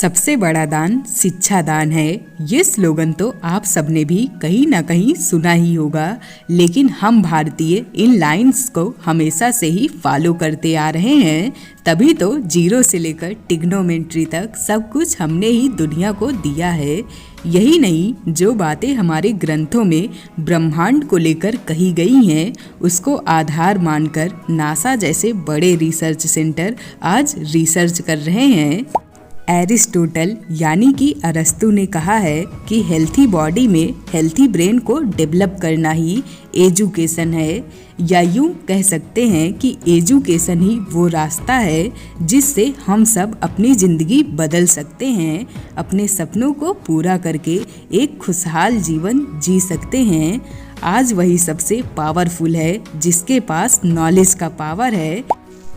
सबसे बड़ा दान शिक्षा दान है। ये स्लोगन तो आप सबने भी कहीं ना कहीं सुना ही होगा, लेकिन हम भारतीय इन लाइंस को हमेशा से ही फॉलो करते आ रहे हैं। तभी तो जीरो से लेकर टिग्नोमेट्री तक सब कुछ हमने ही दुनिया को दिया है। यही नहीं, जो बातें हमारे ग्रंथों में ब्रह्मांड को लेकर कही गई हैं, उसको आधार मानकर नासा जैसे बड़े रिसर्च सेंटर आज रिसर्च कर रहे हैं। एरिस्टोटल यानी कि अरस्तु ने कहा है कि हेल्थी बॉडी में हेल्थी ब्रेन को डेवलप करना ही एजुकेशन है, या यूँ कह सकते हैं कि एजुकेशन ही वो रास्ता है जिससे हम सब अपनी ज़िंदगी बदल सकते हैं, अपने सपनों को पूरा करके एक खुशहाल जीवन जी सकते हैं। आज वही सबसे पावरफुल है जिसके पास नॉलेज का पावर है।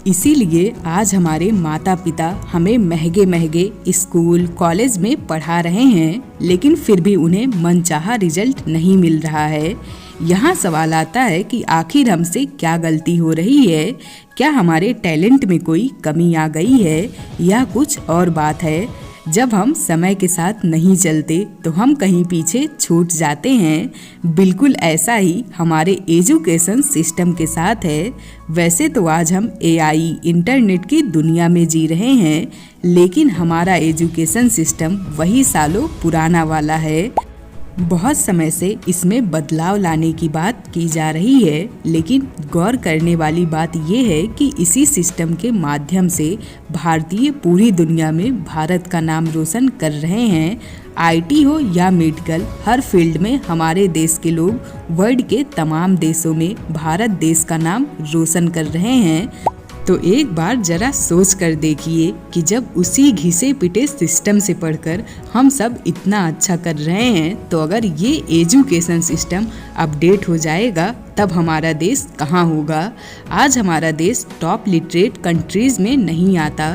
इसीलिए आज हमारे माता पिता हमें महंगे महंगे स्कूल कॉलेज में पढ़ा रहे हैं, लेकिन फिर भी उन्हें मनचाहा रिजल्ट नहीं मिल रहा है। यहाँ सवाल आता है कि आखिर हमसे क्या गलती हो रही है? क्या हमारे टैलेंट में कोई कमी आ गई है या कुछ और बात है? जब हम समय के साथ नहीं चलते तो हम कहीं पीछे छूट जाते हैं। बिल्कुल ऐसा ही हमारे एजुकेशन सिस्टम के साथ है। वैसे तो आज हम एआई इंटरनेट की दुनिया में जी रहे हैं, लेकिन हमारा एजुकेशन सिस्टम वही सालों पुराना वाला है। बहुत समय से इसमें बदलाव लाने की बात की जा रही है, लेकिन गौर करने वाली बात यह है कि इसी सिस्टम के माध्यम से भारतीय पूरी दुनिया में भारत का नाम रोशन कर रहे हैं। आईटी हो या मेडिकल, हर फील्ड में हमारे देश के लोग वर्ल्ड के तमाम देशों में भारत देश का नाम रोशन कर रहे हैं। तो एक बार जरा सोच कर देखिए कि जब उसी घिसे पिटे सिस्टम से पढ़कर हम सब इतना अच्छा कर रहे हैं, तो अगर ये एजुकेशन सिस्टम अपडेट हो जाएगा तब हमारा देश कहाँ होगा? आज हमारा देश टॉप लिटरेट कंट्रीज़ में नहीं आता।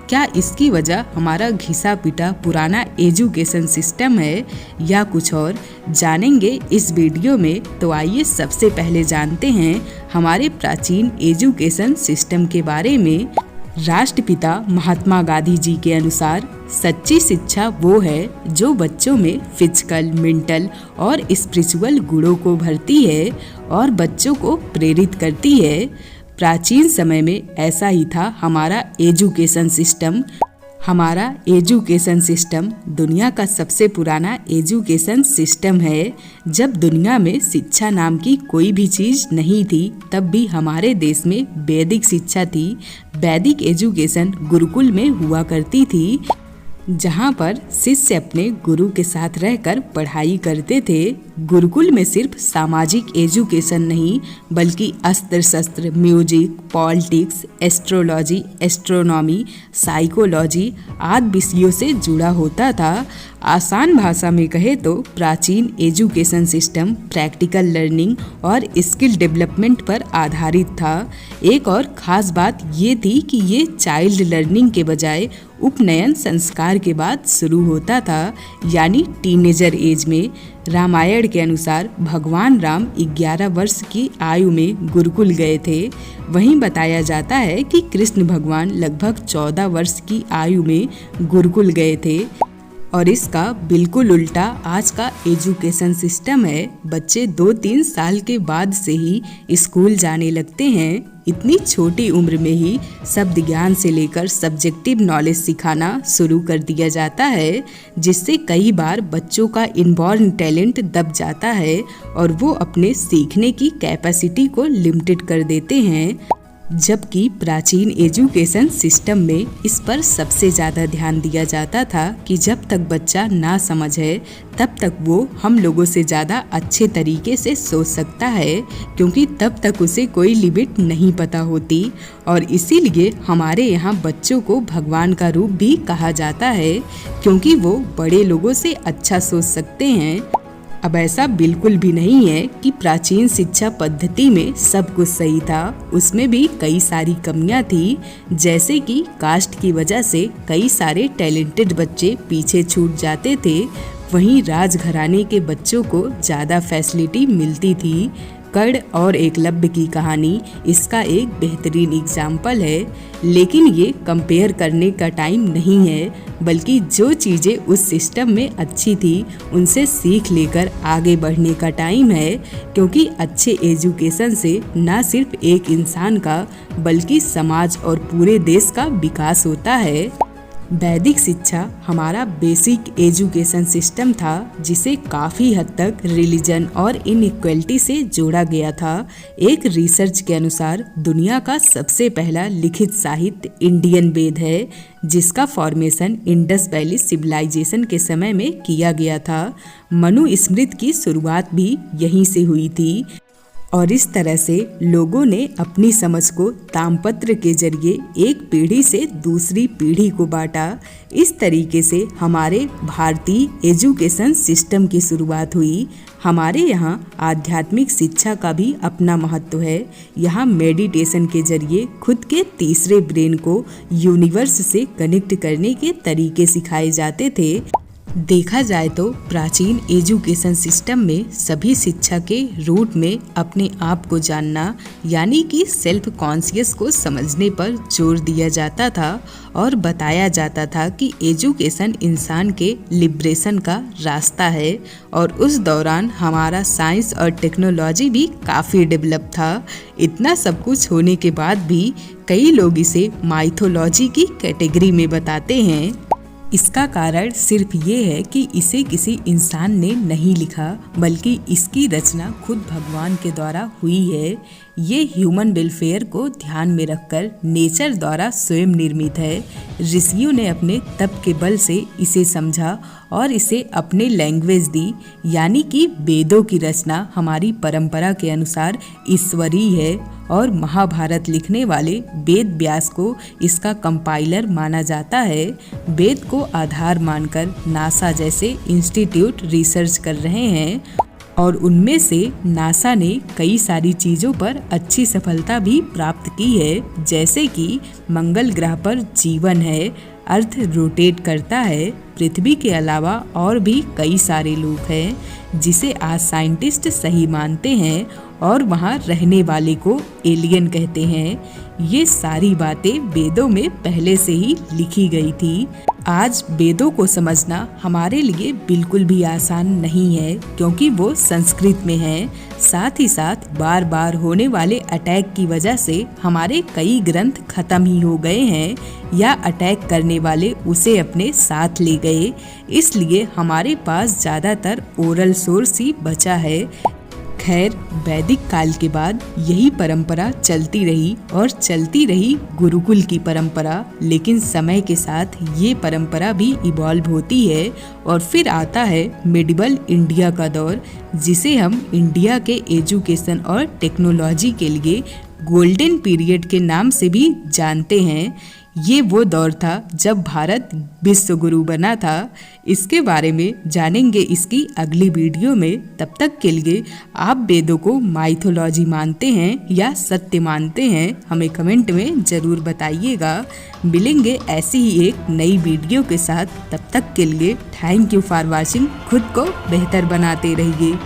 क्या इसकी वजह हमारा घिसा पिटा पुराना एजुकेशन सिस्टम है या कुछ और? जानेंगे इस वीडियो में। तो आइए सबसे पहले जानते हैं हमारे प्राचीन एजुकेशन सिस्टम के बारे में। राष्ट्रपिता महात्मा गांधी जी के अनुसार सच्ची शिक्षा वो है जो बच्चों में फिजिकल, मेंटल और स्पिरिचुअल गुणों को भरती है और बच्चों को प्रेरित करती है। प्राचीन समय में ऐसा ही था हमारा एजुकेशन सिस्टम। हमारा एजुकेशन सिस्टम दुनिया का सबसे पुराना एजुकेशन सिस्टम है। जब दुनिया में शिक्षा नाम की कोई भी चीज़ नहीं थी, तब भी हमारे देश में वैदिक शिक्षा थी। वैदिक एजुकेशन गुरुकुल में हुआ करती थी, जहाँ पर शिष्य अपने गुरु के साथ रहकर पढ़ाई करते थे। गुरुकुल में सिर्फ सामाजिक एजुकेशन नहीं, बल्कि अस्त्र शस्त्र, music, politics, astrology, astronomy, psychology आदि विषयों से जुड़ा होता था। आसान भाषा में कहे तो प्राचीन एजुकेशन सिस्टम प्रैक्टिकल लर्निंग और स्किल डेवलपमेंट पर आधारित था। एक और ख़ास बात ये थी कि ये चाइल्ड लर्निंग के बजाय उपनयन संस्कार के बाद शुरू होता था, यानी टीनेजर एज में। रामायण के अनुसार भगवान राम 11 वर्ष की आयु में गुरुकुल गए थे। वहीं बताया जाता है कि कृष्ण भगवान लगभग 14 वर्ष की आयु में गुरुकुल गए थे। और इसका बिल्कुल उल्टा आज का एजुकेशन सिस्टम है। बच्चे 2-3 साल के बाद से ही स्कूल जाने लगते हैं। इतनी छोटी उम्र में ही शब्द ज्ञान से लेकर सब्जेक्टिव नॉलेज सिखाना शुरू कर दिया जाता है, जिससे कई बार बच्चों का इनबॉर्न टैलेंट दब जाता है और वो अपने सीखने की कैपेसिटी को लिमिटेड कर देते हैं। जबकि प्राचीन एजुकेशन सिस्टम में इस पर सबसे ज़्यादा ध्यान दिया जाता था कि जब तक बच्चा ना समझे तब तक वो हम लोगों से ज़्यादा अच्छे तरीके से सोच सकता है, क्योंकि तब तक उसे कोई लिमिट नहीं पता होती। और इसीलिए हमारे यहाँ बच्चों को भगवान का रूप भी कहा जाता है, क्योंकि वो बड़े लोगों से अच्छा सोच सकते हैं। अब ऐसा बिल्कुल भी नहीं है कि प्राचीन शिक्षा पद्धति में सब कुछ सही था। उसमें भी कई सारी कमियां थी, जैसे कि कास्ट की वजह से कई सारे टैलेंटेड बच्चे पीछे छूट जाते थे। वहीं राजघराने के बच्चों को ज़्यादा फैसिलिटी मिलती थी। कर्ण और एकलव्य की कहानी इसका एक बेहतरीन एग्जाम्पल है। लेकिन ये कंपेयर करने का टाइम नहीं है, बल्कि जो चीज़ें उस सिस्टम में अच्छी थी उनसे सीख लेकर आगे बढ़ने का टाइम है। क्योंकि अच्छे एजुकेशन से ना सिर्फ एक इंसान का बल्कि समाज और पूरे देश का विकास होता है। वैदिक शिक्षा हमारा बेसिक एजुकेशन सिस्टम था, जिसे काफ़ी हद तक रिलीजन और इनइक्वलिटी से जोड़ा गया था। एक रिसर्च के अनुसार दुनिया का सबसे पहला लिखित साहित्य इंडियन वेद है, जिसका फॉर्मेशन इंडस वैली सिविलाइजेशन के समय में किया गया था। मनुस्मृति की शुरुआत भी यहीं से हुई थी और इस तरह से लोगों ने अपनी समझ को तामपत्र के जरिए एक पीढ़ी से दूसरी पीढ़ी को बांटा। इस तरीके से हमारे भारतीय एजुकेशन सिस्टम की शुरुआत हुई। हमारे यहाँ आध्यात्मिक शिक्षा का भी अपना महत्व है। यहाँ मेडिटेशन के जरिए खुद के तीसरे ब्रेन को यूनिवर्स से कनेक्ट करने के तरीके सिखाए जाते थे। देखा जाए तो प्राचीन एजुकेशन सिस्टम में सभी शिक्षा के रूट में अपने आप को जानना यानी कि सेल्फ कॉन्शियस को समझने पर जोर दिया जाता था और बताया जाता था कि एजुकेशन इंसान के लिबरेशन का रास्ता है। और उस दौरान हमारा साइंस और टेक्नोलॉजी भी काफ़ी डेवलप था। इतना सब कुछ होने के बाद भी कई लोग इसे माइथोलॉजी की कैटेगरी में बताते हैं। इसका कारण सिर्फ ये है कि इसे किसी इंसान ने नहीं लिखा, बल्कि इसकी रचना खुद भगवान के द्वारा हुई है। ये ह्यूमन वेलफेयर को ध्यान में रखकर नेचर द्वारा स्वयं निर्मित है। ऋषियों ने अपने तप के बल से इसे समझा और इसे अपने लैंग्वेज दी, यानी कि वेदों की रचना हमारी परंपरा के अनुसार ईश्वरीय है। और महाभारत लिखने वाले वेद व्यास को इसका कंपाइलर माना जाता है। वेद को आधार मानकर नासा जैसे इंस्टीट्यूट रिसर्च कर रहे हैं और उनमें से नासा ने कई सारी चीज़ों पर अच्छी सफलता भी प्राप्त की है, जैसे कि मंगल ग्रह पर जीवन है, अर्थ रोटेट करता है, पृथ्वी के अलावा और भी कई सारे लोग हैं जिसे आज साइंटिस्ट सही मानते हैं और वहाँ रहने वाले को एलियन कहते हैं। ये सारी बातें वेदों में पहले से ही लिखी गई थी। आज वेदों को समझना हमारे लिए बिल्कुल भी आसान नहीं है, क्योंकि वो संस्कृत में है। साथ ही साथ बार बार होने वाले अटैक की वजह से हमारे कई ग्रंथ खत्म ही हो गए हैं या अटैक करने वाले उसे अपने साथ ले गए। इसलिए हमारे पास ज़्यादातर ओरल सोर्स ही बचा है। खैर, वैदिक काल के बाद यही परंपरा चलती रही और चलती रही गुरुकुल की परंपरा। लेकिन समय के साथ ये परंपरा भी इवॉल्व होती है और फिर आता है मिडिवल इंडिया का दौर, जिसे हम इंडिया के एजुकेशन और टेक्नोलॉजी के लिए गोल्डन पीरियड के नाम से भी जानते हैं। ये वो दौर था जब भारत विश्व गुरु बना था। इसके बारे में जानेंगे इसकी अगली वीडियो में। तब तक के लिए आप वेदों को माइथोलॉजी मानते हैं या सत्य मानते हैं, हमें कमेंट में ज़रूर बताइएगा। मिलेंगे ऐसी ही एक नई वीडियो के साथ। तब तक के लिए थैंक यू फॉर वॉचिंग। खुद को बेहतर बनाते रहिए।